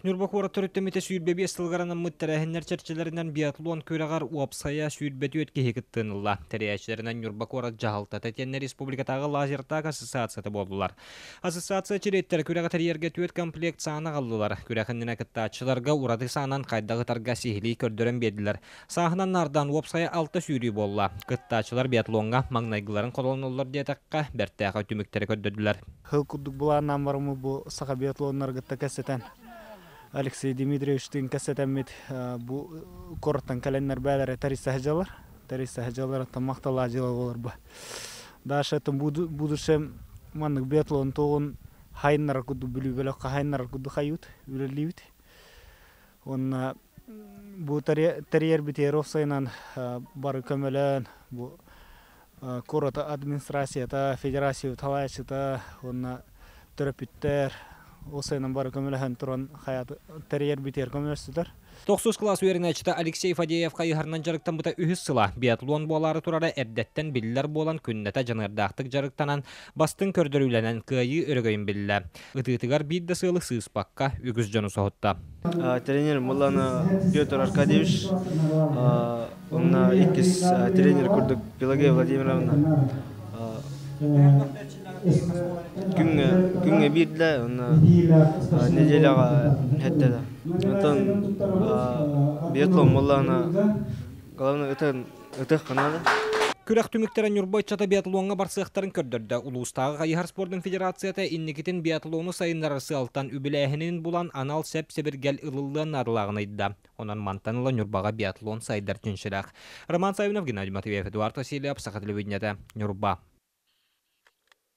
Нюрбак уратырыттамите сүйірбеби ыстылғаранын мұттарахыннар чәрчелерінен биатлон көрағар уапсая сүйірбеті өтке хекіттінылла. Тәрияшілерінен Нюрбак урат жағалта тәтенне республикатағы лазертаг ассоциацияты болдылар. Ассоциация чиреттер көрәға тәрерге түйет комплект сағына қалдылар. Көрәқіннен әкіттачыларға ураты сағынан қайдағы тарға сихили көрдерін беділер. Сағынан нардан уапсая алты сүйрі болла. Кыттачылар биатлонға маңнайгыларын қолонылар детаққа бәрттәға түміктері көрдірділер. Хыл күрдік бұларынан барымы бұл сақа биатлонлар гытта кәсетен. Алексей Дмитриевичтің кәсетәмет бұл қорыттан кәленнер бәлері тәрісі әжалар. Тәрісі әжалар аттан мақталы әжалар болар бұл. Дашы әттін будышем маңық биатлон тоғын хайыннара күдді бүлі бөліққа хайыннара күдді хайют, үлелейбіт. Онна бұл тәрер бітер офсайынан бары көмелен бұл қорыты администрацията, федерация талайшыта, онна терапевттер, осайынан бары көмелен тұран хайаты тәрер бітер көмелестілер. 9 класс үйерінәчіті Алексей Фадеев қайығарынан жарықтан бұта үхіс сыла. Биатлон болары турары әрдеттен білілер болан күннеті жанырдақтық жарықтанан бастың көрдіріленен күйі өрігейін білілі. Үтігітігар бидді сылы сыспаққа үгіз жону соғытта. Тренер Мулана Петр Аркадьевич, онна иккіз тренер күрдік Пелагея Владимировна. Күнге бирді, неделяға әттеді. Онтан биатлон моллағына қалауына ұтық қанады. Күрәк түміктерін Нюрбойчата биатлонға барсықтарын көрдірді. Улустағы Қайығар спордың федерацияты инникетін биатлону сайындарысы алтан үбіләхінен бұлан анал сәп-сәбіргәл ылылығын арылағын айдда. Онан мантанылы Нюрбаға биатлон сайдар түншірақ. Роман Саюнов, Геннадий Матвеев, Эдуард Васильев, Сақа телевидениеті, Нюрба.